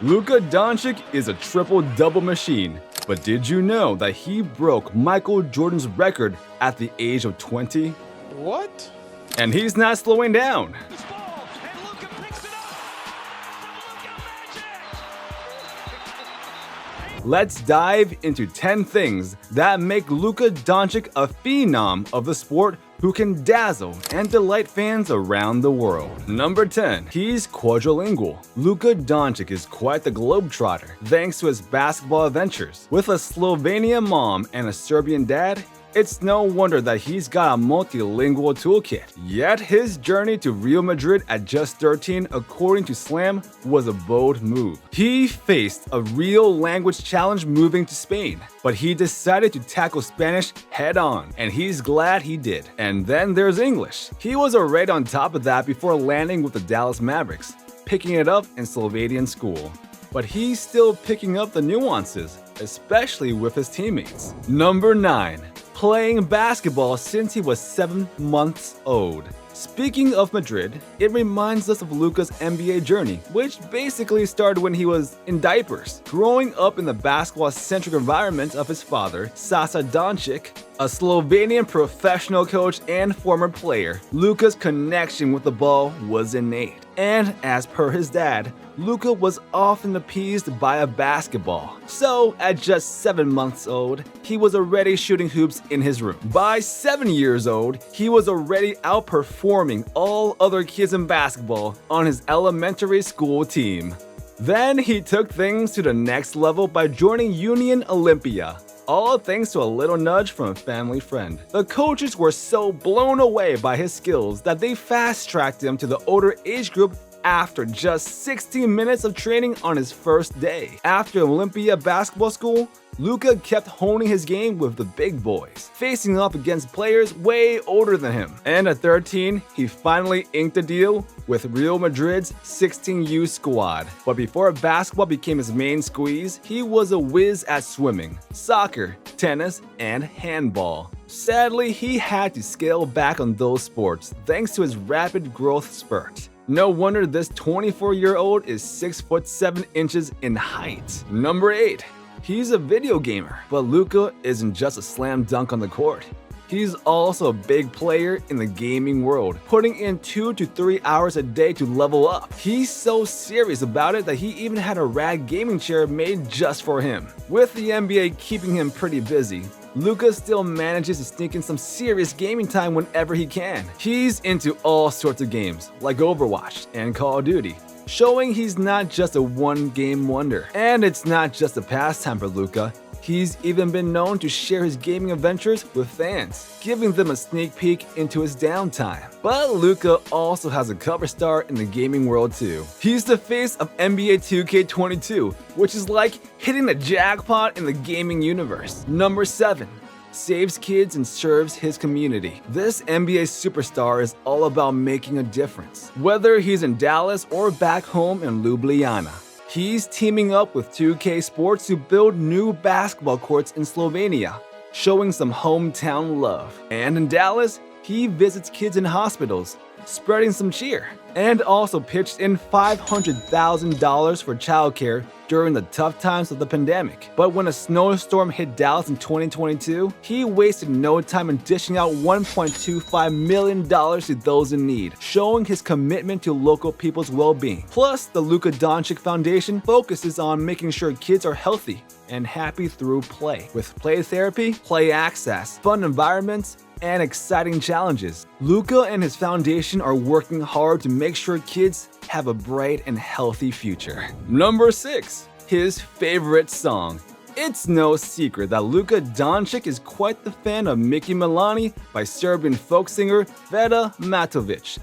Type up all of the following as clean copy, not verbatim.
Luka Doncic is a triple-double machine, but did you know that he broke Michael Jordan's record at the age of 20? What? And he's not slowing down. This ball, and Luka picks it up. The Luka Magic. Let's dive into 10 things that make Luka Doncic a phenom of the sport who can dazzle and delight fans around the world. Number 10. He's quadrilingual. Luka Doncic is quite the globetrotter, thanks to his basketball adventures. With a Slovenian mom and a Serbian dad, it's no wonder that he's got a multilingual toolkit. Yet his journey to Real Madrid at just 13, according to Slam, was a bold move. He faced a real language challenge moving to Spain, but he decided to tackle Spanish head on, and he's glad he did. And then there's English. He was already on top of that before landing with the Dallas Mavericks, picking it up in Slovenian school. But he's still picking up the nuances, especially with his teammates. Number 9. Playing basketball since he was 7 months old. Speaking of Madrid, it reminds us of Luka's NBA journey, which basically started when he was in diapers. Growing up in the basketball-centric environment of his father, Sasa Doncic, a Slovenian professional coach and former player, Luka's connection with the ball was innate. And as per his dad, Luka was often appeased by a basketball. So, at just 7 months old, he was already shooting hoops in his room. By 7 years old, he was already outperforming all other kids in basketball on his elementary school team. Then he took things to the next level by joining Union Olympia. All thanks to a little nudge from a family friend. The coaches were so blown away by his skills that they fast-tracked him to the older age group after just 16 minutes of training on his first day. After Olympia Basketball School, Luka kept honing his game with the big boys, facing off against players way older than him. And at 13, he finally inked a deal with Real Madrid's 16U squad. But before basketball became his main squeeze, he was a whiz at swimming, soccer, tennis, and handball. Sadly, he had to scale back on those sports thanks to his rapid growth spurt. No wonder this 24-year-old is 6 foot 7 inches in height. Number 8. He's a video gamer, but Luka isn't just a slam dunk on the court. He's also a big player in the gaming world, putting in 2 to 3 hours a day to level up. He's so serious about it that he even had a rad gaming chair made just for him. With the NBA keeping him pretty busy, Luka still manages to sneak in some serious gaming time whenever he can. He's into all sorts of games, like Overwatch and Call of Duty, showing he's not just a one-game wonder. And it's not just a pastime for Luka. He's even been known to share his gaming adventures with fans, giving them a sneak peek into his downtime. But Luka also has a cover star in the gaming world too. He's the face of NBA 2K22, which is like hitting the jackpot in the gaming universe. Number 7. Saves kids and serves his community. This NBA superstar is all about making a difference, whether he's in Dallas or back home in Ljubljana. He's teaming up with 2K Sports to build new basketball courts in Slovenia, showing some hometown love. And in Dallas, he visits kids in hospitals, spreading some cheer, and also pitched in $500,000 for childcare during the tough times of the pandemic. But when a snowstorm hit Dallas in 2022, he wasted no time in dishing out $1.25 million to those in need, showing his commitment to local people's well-being. Plus, the Luka Doncic Foundation focuses on making sure kids are healthy and happy through play, with play therapy, play access, fun environments, and exciting challenges. Luka and his foundation are working hard to make sure kids have a bright and healthy future. Number 6. His favorite song. It's no secret that Luka Doncic is quite the fan of Miki Milani by Serbian folk singer Vera Matovic.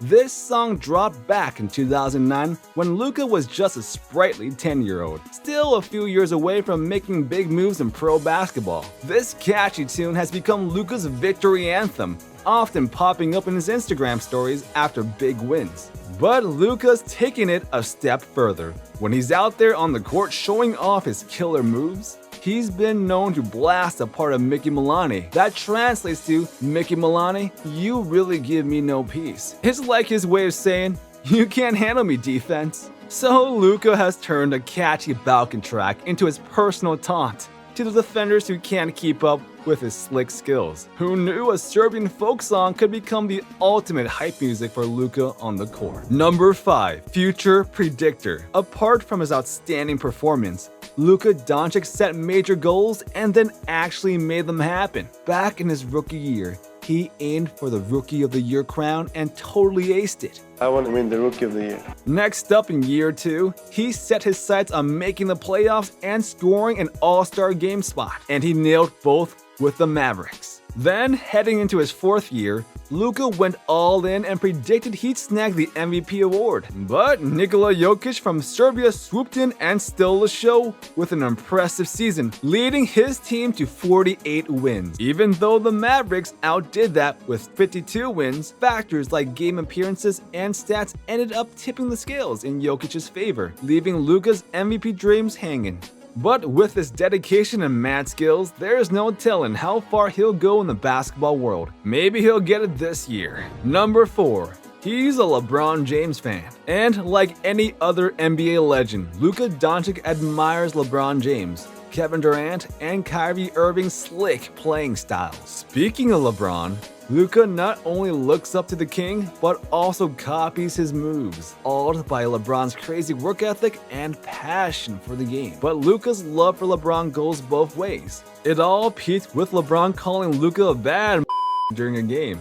This song dropped back in 2009 when Luka was just a sprightly 10-year-old, still a few years away from making big moves in pro basketball. This catchy tune has become Luka's victory anthem, often popping up in his Instagram stories after big wins. But Luka's taking it a step further. When he's out there on the court showing off his killer moves, He's been known to blast a part of Mickey Milani. That translates to, Mickey Milani, you really give me no peace. It's like his way of saying, you can't handle me, defense. So Luka has turned a catchy Balkan track into his personal taunt to the defenders who can't keep up with his slick skills. Who knew a Serbian folk song could become the ultimate hype music for Luka on the court? Number 5. Future Predictor. Apart from his outstanding performance, Luka Doncic set major goals and then actually made them happen. Back in his rookie year, he aimed for the Rookie of the Year crown and totally aced it. I want to win the Rookie of the Year. Next up in year 2, he set his sights on making the playoffs and scoring an All-Star game spot, and he nailed both with the Mavericks. Then, heading into his 4th year, Luka went all in and predicted he'd snag the MVP award. But Nikola Jokic from Serbia swooped in and stole the show with an impressive season, leading his team to 48 wins. Even though the Mavericks outdid that with 52 wins, factors like game appearances and stats ended up tipping the scales in Jokic's favor, leaving Luka's MVP dreams hanging. But with his dedication and mad skills, there's no telling how far he'll go in the basketball world. Maybe he'll get it this year. Number 4. He's a LeBron James fan. And like any other NBA legend, Luka Doncic admires LeBron James, Kevin Durant, and Kyrie Irving's slick playing style. Speaking of LeBron, Luka not only looks up to the king, but also copies his moves, awed by LeBron's crazy work ethic and passion for the game. But Luka's love for LeBron goes both ways. It all peaked with LeBron calling Luka a bad during a game.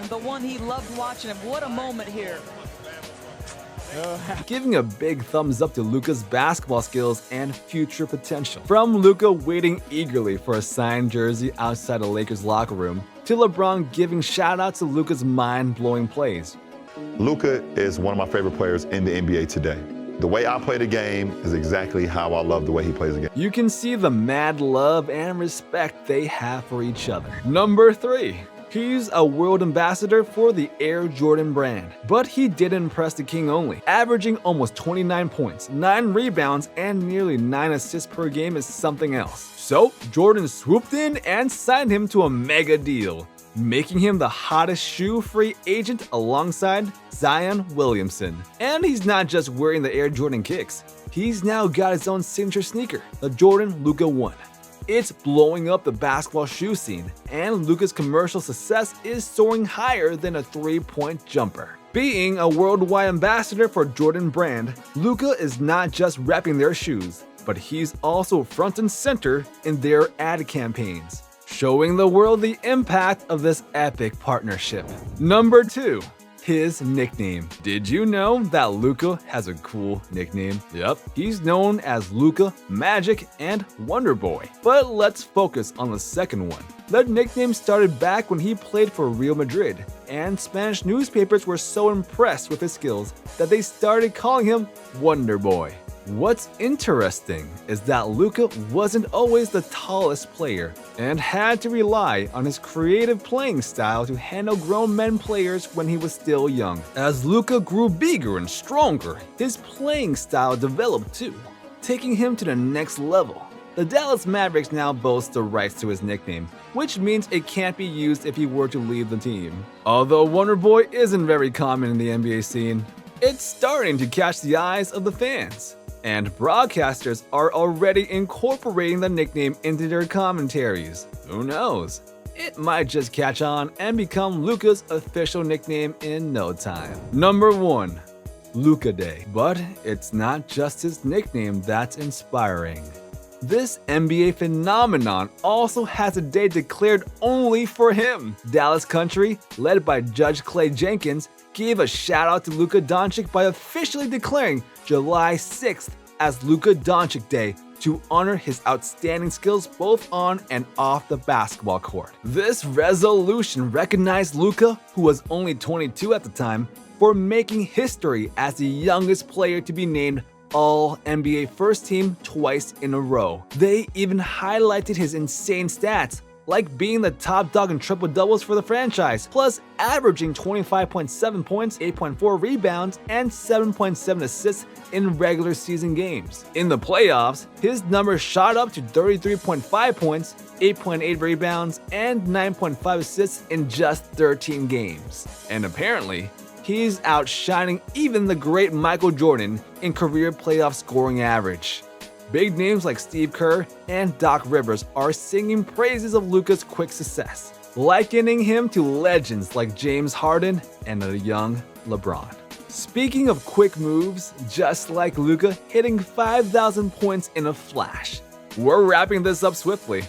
And the one he loved watching him. What a moment here. Giving a big thumbs up to Luka's basketball skills and future potential. From Luka waiting eagerly for a signed jersey outside a Lakers locker room, to LeBron giving shout-outs to Luka's mind-blowing plays. Luka is one of my favorite players in the NBA today. The way I play the game is exactly how I love the way he plays the game. You can see the mad love and respect they have for each other. Number 3. He's a world ambassador for the Air Jordan brand, but he didn't impress the king only. Averaging almost 29 points, 9 rebounds, and nearly 9 assists per game is something else. So, Jordan swooped in and signed him to a mega deal, making him the hottest shoe free agent alongside Zion Williamson. And he's not just wearing the Air Jordan kicks, he's now got his own signature sneaker, the Jordan Luka 1. It's blowing up the basketball shoe scene, and Luka's commercial success is soaring higher than a 3-point jumper. Being a worldwide ambassador for Jordan brand, Luka is not just repping their shoes, but he's also front and center in their ad campaigns, showing the world the impact of this epic partnership. Number 2. His nickname. Did you know that Luka has a cool nickname? Yep, he's known as Luka, Magic, and Wonder Boy. But let's focus on the second one. The nickname started back when he played for Real Madrid, and Spanish newspapers were so impressed with his skills that they started calling him Wonder Boy. What's interesting is that Luka wasn't always the tallest player and had to rely on his creative playing style to handle grown men players when he was still young. As Luka grew bigger and stronger, his playing style developed too, taking him to the next level. The Dallas Mavericks now boast the rights to his nickname, which means it can't be used if he were to leave the team. Although Wonder Boy isn't very common in the NBA scene, it's starting to catch the eyes of the fans. And broadcasters are already incorporating the nickname into their commentaries. Who knows? It might just catch on and become Luka's official nickname in no time. Number 1. Luka Day. But it's not just his nickname that's inspiring. This NBA phenomenon also has a day declared only for him. Dallas Country, led by Judge Clay Jenkins, gave a shout out to Luka Doncic by officially declaring July 6th as Luka Doncic Day to honor his outstanding skills both on and off the basketball court. This resolution recognized Luka, who was only 22 at the time, for making history as the youngest player to be named All-NBA First Team twice in a row. They even highlighted his insane stats, like being the top dog in triple doubles for the franchise, plus averaging 25.7 points, 8.4 rebounds, and 7.7 assists in regular season games. In the playoffs, his numbers shot up to 33.5 points, 8.8 rebounds, and 9.5 assists in just 13 games. And apparently, he's outshining even the great Michael Jordan in career playoff scoring average. Big names like Steve Kerr and Doc Rivers are singing praises of Luka's quick success, likening him to legends like James Harden and a young LeBron. Speaking of quick moves, just like Luka hitting 5,000 points in a flash, we're wrapping this up swiftly.